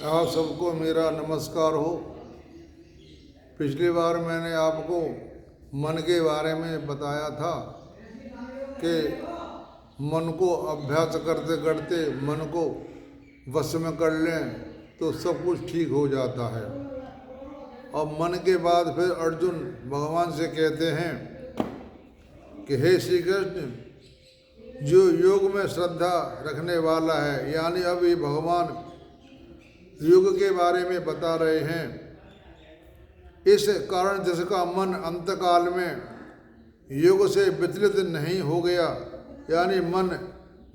आप सबको मेरा नमस्कार हो। पिछली बार मैंने आपको मन के बारे में बताया था कि मन को अभ्यास करते करते मन को वश में कर लें तो सब कुछ ठीक हो जाता है। और मन के बाद फिर अर्जुन भगवान से कहते हैं कि हे श्री कृष्ण, जो योग में श्रद्धा रखने वाला है, यानी अभी भगवान योग के बारे में बता रहे हैं, इस कारण जिसका मन अंतकाल में योग से विचलित नहीं हो गया, यानी मन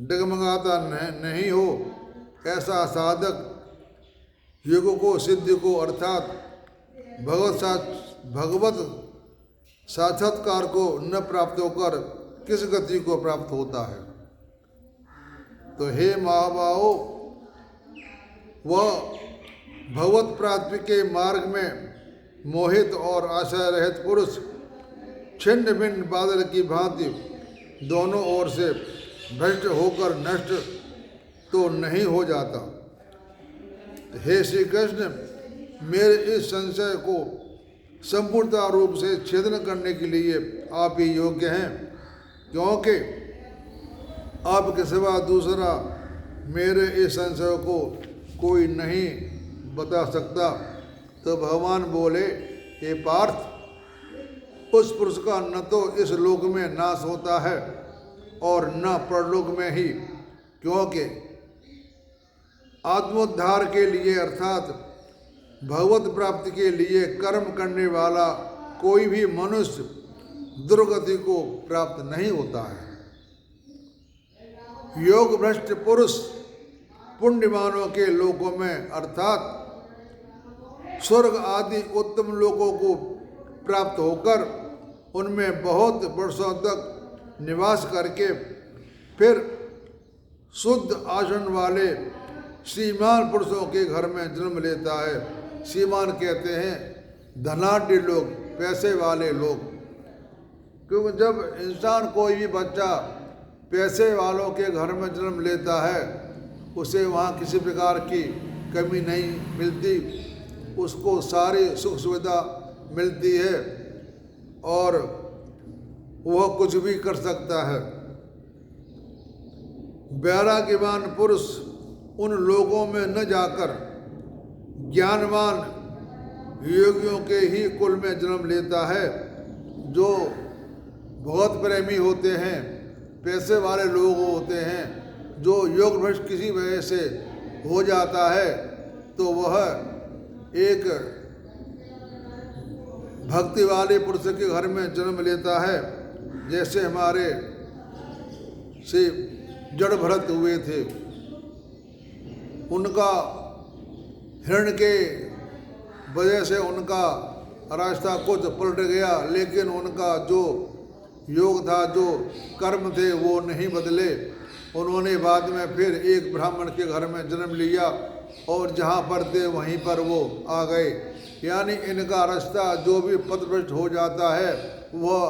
डगमगाता नहीं हो, ऐसा साधक योग को सिद्धि को अर्थात भगवत साक्षात्कार को न प्राप्त होकर किस गति को प्राप्त होता है। तो हे महाबाहो, वह भगवत प्राप्ति के मार्ग में मोहित और आशा रहित पुरुष छिन्न भिन्न बादल की भांति दोनों ओर से भ्रष्ट होकर नष्ट तो नहीं हो जाता। हे श्री कृष्ण, मेरे इस संशय को संपूर्णता रूप से छेदन करने के लिए आप ही योग्य हैं, क्योंकि आपके सिवा दूसरा मेरे इस संशय को कोई नहीं बता सकता। तो भगवान बोले, हे पार्थ, उस पुरुष का न तो इस लोक में नाश होता है और न परलोक में ही, क्योंकि आत्मोद्धार के लिए अर्थात भगवत प्राप्ति के लिए कर्म करने वाला कोई भी मनुष्य दुर्गति को प्राप्त नहीं होता है। योग भ्रष्ट पुरुष पुण्यवानों के लोकों में अर्थात स्वर्ग आदि उत्तम लोकों को प्राप्त होकर उनमें बहुत वर्षों तक निवास करके फिर शुद्ध आचरण वाले श्रीमान पुरुषों के घर में जन्म लेता है। श्रीमान कहते हैं धनाढ्य लोग, पैसे वाले लोग, क्योंकि जब इंसान कोई भी बच्चा पैसे वालों के घर में जन्म लेता है, उसे वहाँ किसी प्रकार की कमी नहीं मिलती, उसको सारी सुख सुविधा मिलती है और वह कुछ भी कर सकता है। वैराग्यवान पुरुष उन लोगों में न जाकर ज्ञानवान योगियों के ही कुल में जन्म लेता है, जो बहुत प्रेमी होते हैं, पैसे वाले लोग होते हैं। जो योग भ्रष्ट किसी वजह से हो जाता है तो वह एक भक्ति वाले पुरुष के घर में जन्म लेता है। जैसे हमारे से जड़ भरत हुए थे, उनका हिरण के वजह से उनका रास्ता कुछ पलट गया, लेकिन उनका जो योग था, जो कर्म थे, वो नहीं बदले। उन्होंने बाद में फिर एक ब्राह्मण के घर में जन्म लिया और जहाँ पर थे वहीं पर वो आ गए। यानी इनका रास्ता जो भी पथभ्रष्ट हो जाता है, वह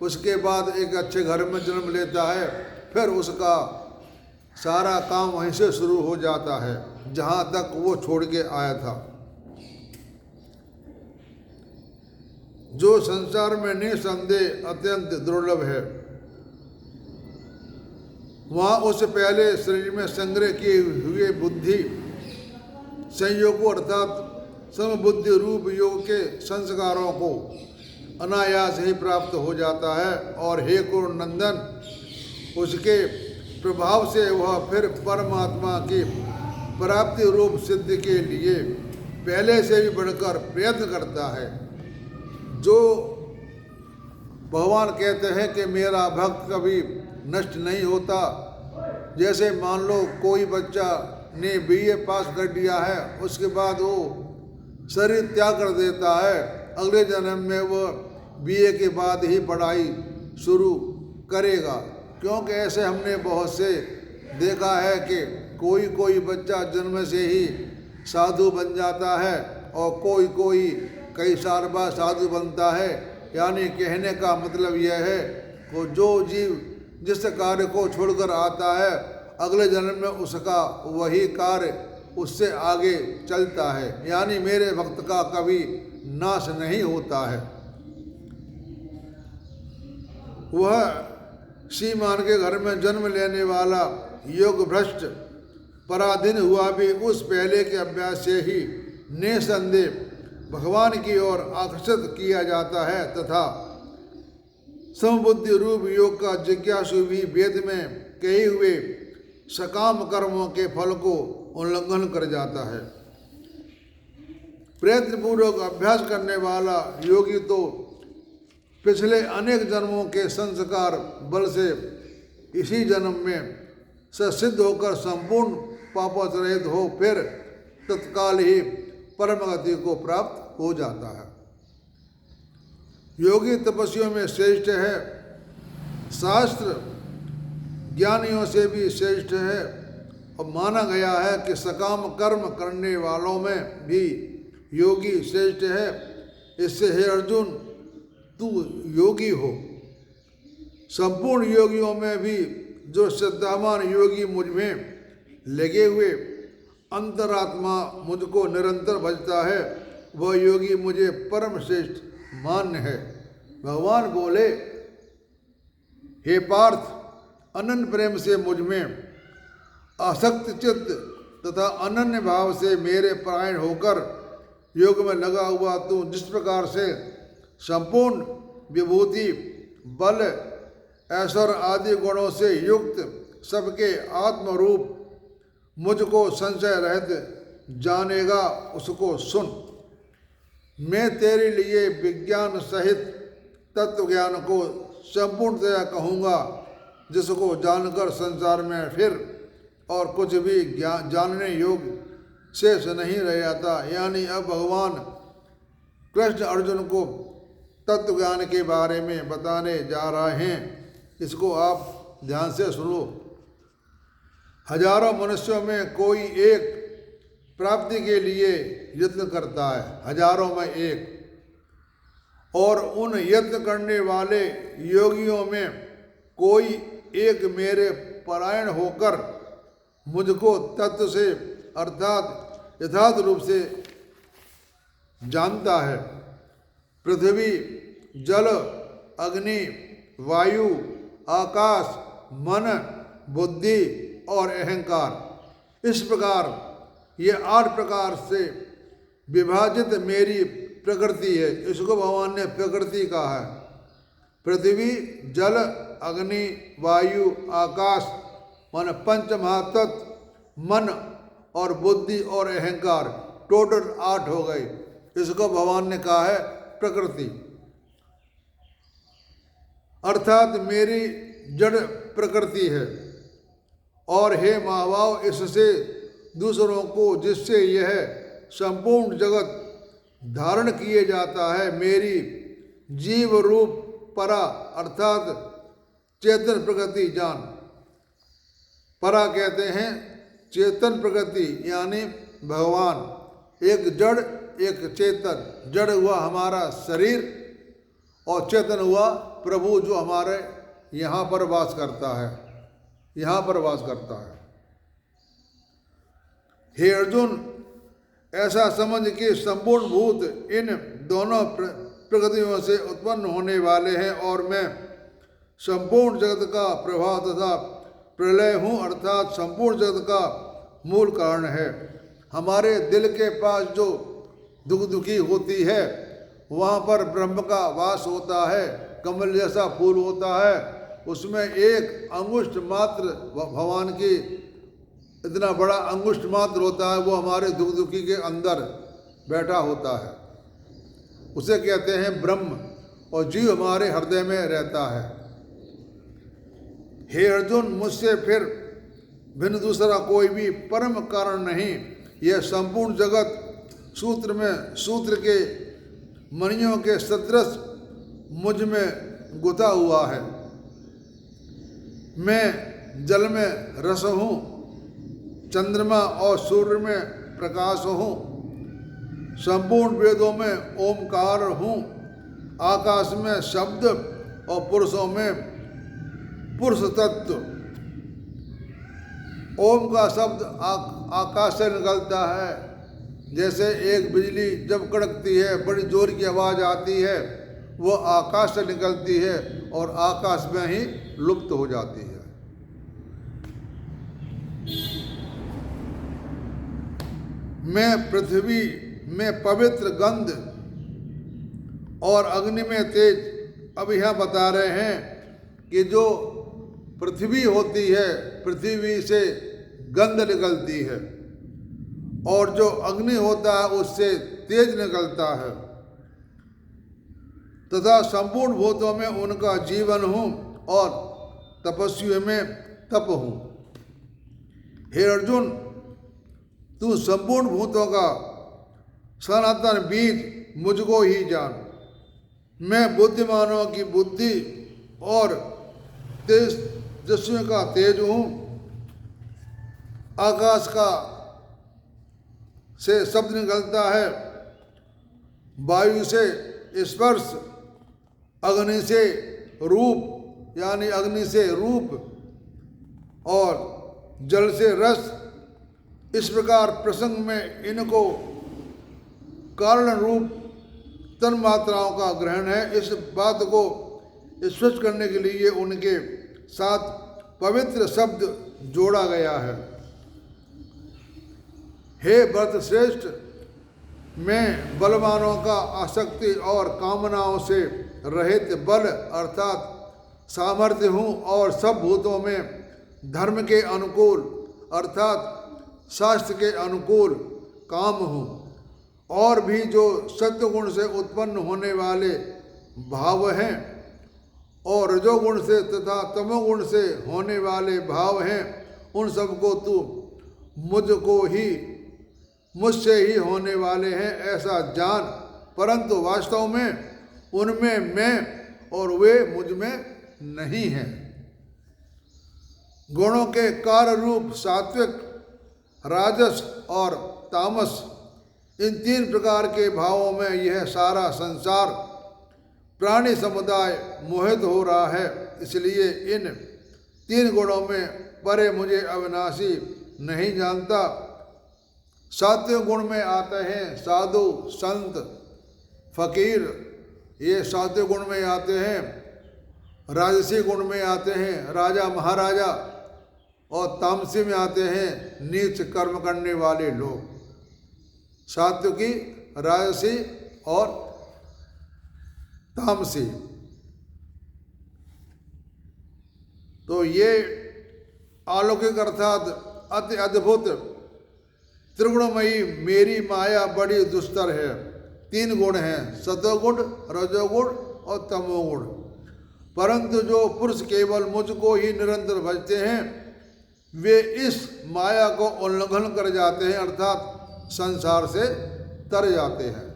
उसके बाद एक अच्छे घर में जन्म लेता है, फिर उसका सारा काम वहीं से शुरू हो जाता है जहाँ तक वो छोड़ के आया था। जो संसार में निसंदेह अत्यंत दुर्लभ है, वहाँ उससे पहले शरीर में संग्रह किए हुए बुद्धि संयोग अर्थात समबुद्धि रूप योग के संस्कारों को अनायास ही प्राप्त हो जाता है। और हे कुरु नंदन, उसके प्रभाव से वह फिर परमात्मा की प्राप्ति रूप सिद्धि के लिए पहले से भी बढ़कर प्रयत्न करता है। जो भगवान कहते हैं कि मेरा भक्त कभी नष्ट नहीं होता। जैसे मान लो कोई बच्चा ने बीए पास कर लिया है, उसके बाद वो शरीर त्याग कर देता है, अगले जन्म में वह बीए के बाद ही पढ़ाई शुरू करेगा। क्योंकि ऐसे हमने बहुत से देखा है कि कोई बच्चा जन्म से ही साधु बन जाता है और कोई कई साल बाद साधु बनता है। यानी कहने का मतलब यह है कि जो जीव जिस कार्य को छोड़कर आता है, अगले जन्म में उसका वही कार्य उससे आगे चलता है, यानी मेरे भक्त का कभी नाश नहीं होता है। वह श्रीमान के घर में जन्म लेने वाला योग भ्रष्ट पराधीन हुआ भी उस पहले के अभ्यास से ही निसंदेह भगवान की ओर आकर्षित किया जाता है तथा समबुद्धि रूप योग का जिज्ञासु भी वेद में कहे हुए सकाम कर्मों के फल को उल्लंघन कर जाता है। प्रयत्नपूर्वक अभ्यास करने वाला योगी तो पिछले अनेक जन्मों के संस्कार बल से इसी जन्म में सिद्ध होकर संपूर्ण पापों से रहित हो फिर तत्काल ही परम गति को प्राप्त हो जाता है। योगी तपस्वियों में श्रेष्ठ है, शास्त्र ज्ञानियों से भी श्रेष्ठ है और माना गया है कि सकाम कर्म करने वालों में भी योगी श्रेष्ठ है। इससे हे अर्जुन, तू योगी हो। संपूर्ण योगियों में भी जो श्रद्धावान योगी मुझ में लगे हुए अंतरात्मा मुझको निरंतर भजता है, वह योगी मुझे परम श्रेष्ठ मान्य है। भगवान बोले, हे पार्थ, अनन्य प्रेम से मुझ में आसक्त चित्त तथा अनन्य भाव से मेरे परायण होकर योग में लगा हुआ तू जिस प्रकार से संपूर्ण विभूति बल ऐश्वर्य आदि गुणों से युक्त सबके आत्मरूप मुझको संशय रहित जानेगा, उसको सुन। मैं तेरे लिए विज्ञान सहित तत्व ज्ञान को संपूर्णतया कहूँगा, जिसको जानकर संसार में फिर और कुछ भी जानने योग्य शेष नहीं रह जाता। यानी अब भगवान कृष्ण अर्जुन को तत्व ज्ञान के बारे में बताने जा रहे हैं। इसको आप ध्यान से सुनो। हजारों मनुष्यों में कोई एक प्राप्ति के लिए यत्न करता है, हजारों में एक, और उन यत्न करने वाले योगियों में कोई एक मेरे परायण होकर मुझको तत्व से अर्थात यथार्थ रूप से जानता है। पृथ्वी, जल, अग्नि, वायु, आकाश, मन, बुद्धि और अहंकार, इस प्रकार ये 8 प्रकार से विभाजित मेरी प्रकृति है। इसको भगवान ने प्रकृति कहा है। पृथ्वी, जल, अग्नि, वायु, आकाश मान 5 महातत्व, मन और बुद्धि और अहंकार, टोटल 8 हो गए। इसको भगवान ने कहा है प्रकृति, अर्थात मेरी जड़ प्रकृति है। और हे महाभाव, इससे दूसरों को जिससे यह संपूर्ण जगत धारण किए जाता है, मेरी जीव रूप परा अर्थात चेतन प्रकृति जान। परा कहते हैं चेतन प्रकृति, यानी भगवान। एक जड़ एक चेतन। जड़ हुआ हमारा शरीर और चेतन हुआ प्रभु, जो हमारे यहाँ पर वास करता है, यहाँ पर वास करता है। हे अर्जुन, ऐसा समझ कि संपूर्ण भूत इन दोनों प्रकृतियों से उत्पन्न होने वाले हैं और मैं संपूर्ण जगत का प्रभाव तथा प्रलय हूँ, अर्थात संपूर्ण जगत का मूल कारण है। हमारे दिल के पास जो दुख दुखी होती है, वहाँ पर ब्रह्म का वास होता है। कमल जैसा फूल होता है, उसमें एक अंगुष्ठ मात्र भगवान की, इतना बड़ा अंगुष्ठ मात्र होता है, वो हमारे दुख दुखी के अंदर बैठा होता है। उसे कहते हैं ब्रह्म, और जीव हमारे हृदय में रहता है। हे अर्जुन, मुझसे फिर भिन्न दूसरा कोई भी परम कारण नहीं। यह संपूर्ण जगत सूत्र में सूत्र के मणियों के सदृश मुझ में गुथा हुआ है। मैं जल में रस हूँ, चंद्रमा और सूर्य में प्रकाश हूँ, संपूर्ण वेदों में ओमकार हूँ, आकाश में शब्द और पुरुषों में पुरुष तत्व, ओम का शब्द आकाश से निकलता है। जैसे एक बिजली जब कड़कती है, बड़ी जोर की आवाज़ आती है, वो आकाश से निकलती है और आकाश में ही लुप्त हो जाती है। मैं पृथ्वी में पवित्र गंध और अग्नि में तेज। अब यहाँ बता रहे हैं कि जो पृथ्वी होती है, पृथ्वी से गंध निकलती है, और जो अग्नि होता है उससे तेज निकलता है, तथा संपूर्ण भूतों में उनका जीवन हूँ और तपस्वियों में तप हूँ। हे अर्जुन, तू संपूर्ण भूतों का सनातन बीज मुझको ही जान। मैं बुद्धिमानों की बुद्धि और तेजस्वियों का तेज हूँ। आकाश का से शब्द निकलता है, वायु से स्पर्श, अग्नि से रूप यानी अग्नि से रूप, और जल से रस। इस प्रकार प्रसंग में इनको कारण रूप तन मात्राओं का ग्रहण है। इस बात को स्पष्ट करने के लिए उनके साथ पवित्र शब्द जोड़ा गया है। हे भरत श्रेष्ठ, मैं बलवानों का आसक्ति और कामनाओं से रहित बल अर्थात सामर्थ्य हूँ, और सब भूतों में धर्म के अनुकूल अर्थात शास्त्र के अनुकूल काम हूँ। और भी जो सत्वगुण से उत्पन्न होने वाले भाव हैं और रजोगुण से तथा तमोगुण से होने वाले भाव हैं, उन सबको तू मुझसे ही होने वाले हैं ऐसा जान, परंतु वास्तव में उनमें मैं और वे मुझ में नहीं हैं। गुणों के कार्य रूप सात्विक, राजस और तामस, इन तीन प्रकार के भावों में यह सारा संसार प्राणी समुदाय मोहित हो रहा है। इसलिए इन तीन गुणों में परे मुझे अविनाशी नहीं जानता। सात्विक गुण में आते हैं साधु, संत, फकीर, ये सात्विक गुण में आते हैं। राजसी गुण में आते हैं राजा महाराजा, और तामसी में आते हैं नीच कर्म करने वाले लोग। सात्विकी, राजसी और तामसी। तो ये अलौकिक अर्थात अति अद्भुत त्रिगुणमयी मेरी माया बड़ी दुस्तर है। तीन गुण हैं, सतोगुण, रजोगुण और तमोगुण। परंतु जो पुरुष केवल मुझको ही निरंतर भजते हैं, वे इस माया को उल्लंघन कर जाते हैं अर्थात संसार से तर जाते हैं।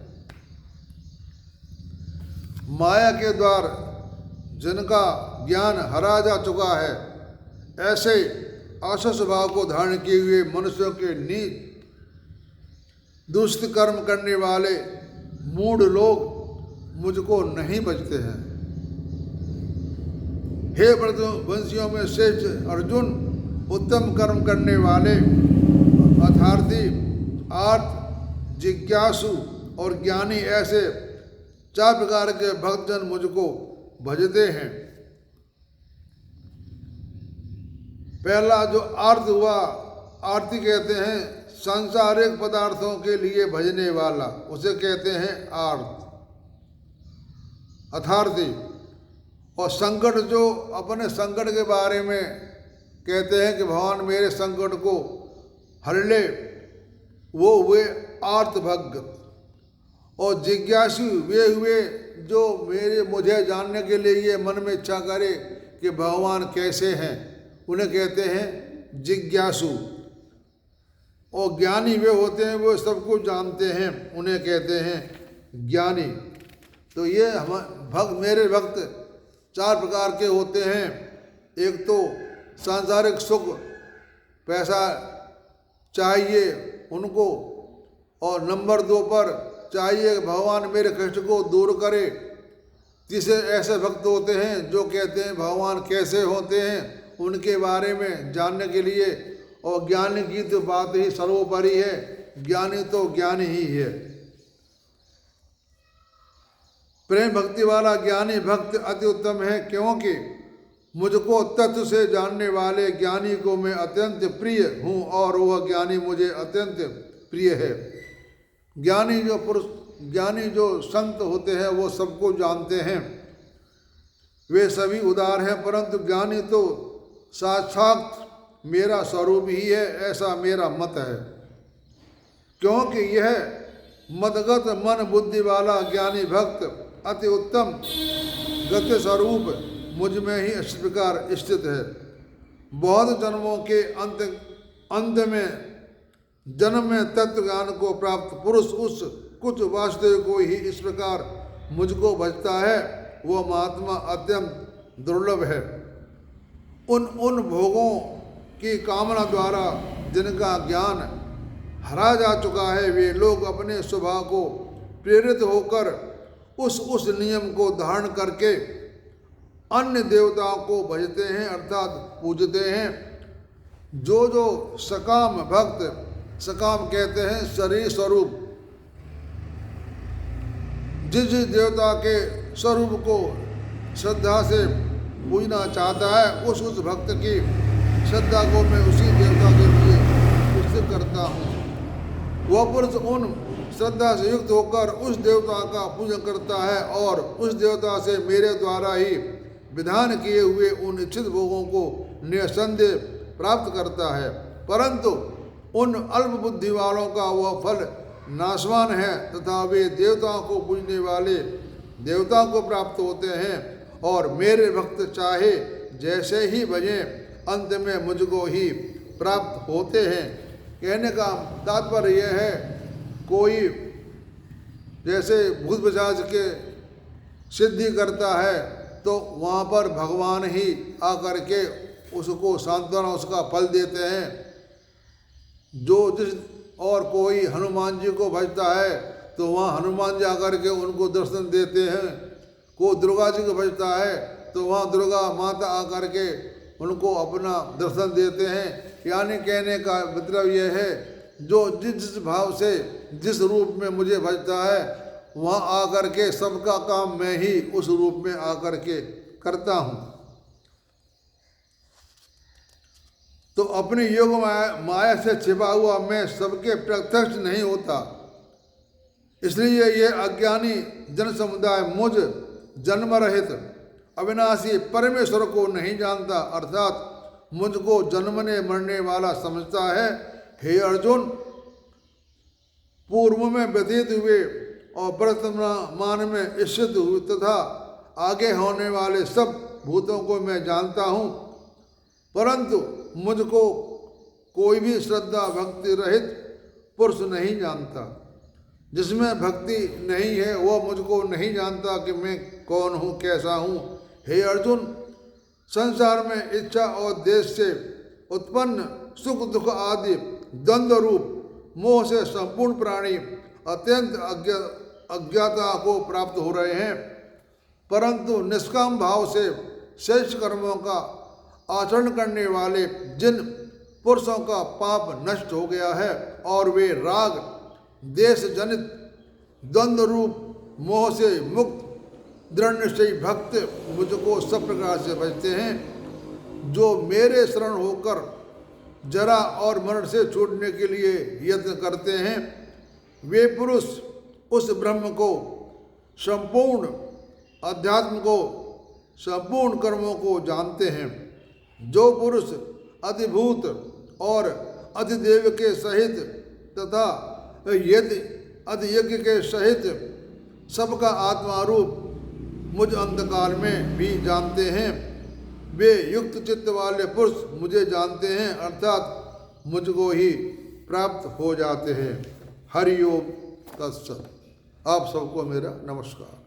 माया के द्वार जिनका ज्ञान हरा जा चुका है, ऐसे आसुर स्वभाव को धारण किए हुए मनुष्यों के नीच दुष्ट कर्म करने वाले मूढ़ लोग मुझको नहीं बचते हैं। हे व्रतवंशियों में श्रेष्ठ अर्जुन, उत्तम कर्म करने वाले अर्थार्थी, आर्त, जिज्ञासु और ज्ञानी, ऐसे चार प्रकार के भक्तजन मुझको भजते हैं। पहला जो आर्त हुआ, आरती कहते हैं सांसारिक पदार्थों के लिए भजने वाला, उसे कहते हैं आर्त, अथार्थी। और संकट, जो अपने संकट के बारे में कहते हैं कि भगवान मेरे संकट को हर ले, वो हुए आर्त भक्त। और जिज्ञासु वे हुए जो मुझे जानने के लिए ये मन में इच्छा करे कि भगवान कैसे हैं, उन्हें कहते हैं जिज्ञासु। और ज्ञानी वे होते हैं वो सब कुछ जानते हैं, उन्हें कहते हैं ज्ञानी। तो ये हम भक्त, मेरे भक्त चार प्रकार के होते हैं। एक तो सांसारिक सुख, पैसा चाहिए उनको, और नंबर 2 पर चाहिए भगवान मेरे कष्ट को दूर करे। तीसरे ऐसे भक्त होते हैं जो कहते हैं भगवान कैसे होते हैं उनके बारे में जानने के लिए, और ज्ञानी की तो बात ही सर्वोपरि है। ज्ञानी तो ज्ञानी ही है। प्रेम भक्ति वाला ज्ञानी भक्त अति उत्तम है, क्योंकि मुझको तत्व से जानने वाले ज्ञानी को मैं अत्यंत प्रिय हूँ और वह ज्ञानी मुझे अत्यंत प्रिय है। ज्ञानी जो संत होते हैं वो सबको जानते हैं, वे सभी उदार हैं, परंतु ज्ञानी तो साक्षात मेरा स्वरूप ही है, ऐसा मेरा मत है। क्योंकि यह मदगत मन बुद्धि वाला ज्ञानी भक्त अति उत्तम गति स्वरूप मुझ में ही इस प्रकार स्थित है। बहुत जन्मों के अंत में जन्म में तत्व ज्ञान को प्राप्त पुरुष उस कुछ वासुदेव को ही इस प्रकार मुझको भजता है, वो महात्मा अत्यंत दुर्लभ है। उन भोगों की कामना द्वारा जिनका ज्ञान हरा जा चुका है, वे लोग अपने स्वभाव को प्रेरित होकर उस नियम को धारण करके अन्य देवताओं को भजते हैं अर्थात पूजते हैं। जो सकाम भक्त, सकाम कहते हैं शरीर स्वरूप, जिस देवता के स्वरूप को श्रद्धा से पूजना चाहता है, उस भक्त की श्रद्धा को मैं उसी देवता के लिए उत्सुक करता हूँ। वह पुरुष उन श्रद्धा से युक्त होकर उस देवता का पूजन करता है और उस देवता से मेरे द्वारा ही विधान किए हुए उन इच्छित भोगों को निसंदेह प्राप्त करता है। परंतु उन अल्प बुद्धि वालों का वह फल नाशवान है तथा वे देवताओं को पूजने वाले देवताओं को प्राप्त होते हैं और मेरे भक्त चाहे जैसे ही भजें अंत में मुझको ही प्राप्त होते हैं। कहने का तात्पर्य यह है, कोई जैसे भूत पिशाच के सिद्धि करता है तो वहाँ पर भगवान ही आकर के उसको सांत्वना, उसका फल देते हैं। और कोई हनुमान जी को भजता है तो वहाँ हनुमान जी आकर के उनको दर्शन देते हैं। कोई दुर्गा जी को भजता है तो वहाँ दुर्गा माता आकर के उनको अपना दर्शन देते हैं। यानी कहने का मतलब यह है, जो जिस भाव से जिस रूप में मुझे भजता है वहाँ आकर के सबका काम मैं ही उस रूप में आकर के करता हूँ। तो अपने योग माया से छिपा हुआ मैं सबके प्रत्यक्ष नहीं होता, इसलिए ये अज्ञानी जन समुदाय मुझ जन्म रहित अविनाशी परमेश्वर को नहीं जानता, अर्थात मुझको जन्मने मरने वाला समझता है। हे अर्जुन, पूर्व में व्यतीत हुए और वर्तमान में स्थित हुए तथा आगे होने वाले सब भूतों को मैं जानता हूँ, परंतु मुझको कोई भी श्रद्धा भक्ति रहित पुरुष नहीं जानता। जिसमें भक्ति नहीं है वह मुझको नहीं जानता कि मैं कौन हूँ, कैसा हूँ। हे अर्जुन, संसार में इच्छा और देश से उत्पन्न सुख दुख आदि द्वंद्व रूप मोह से संपूर्ण प्राणी अत्यंत अज्ञाता को प्राप्त हो रहे हैं, परंतु निष्काम भाव से श्रेष्ठ कर्मों का आचरण करने वाले जिन पुरुषों का पाप नष्ट हो गया है और वे राग देश जनित द्वंद्व रूप मोह से मुक्त दृढ़ निश्चयी भक्त मुझको सब प्रकार से भजते हैं। जो मेरे शरण होकर जरा और मरण से छूटने के लिए यत्न करते हैं, वे पुरुष उस ब्रह्म को, संपूर्ण अध्यात्म को, संपूर्ण कर्मों को जानते हैं। जो पुरुष अधिभूत और अधिदेव के सहित तथा यदि अधियज्ञ के सहित सबका आत्मा रूप मुझ अंधकार में भी जानते हैं, वे युक्त चित्त वाले पुरुष मुझे जानते हैं, अर्थात मुझको ही प्राप्त हो जाते हैं। हरि ओम तत्सत। आप सबको मेरा नमस्कार।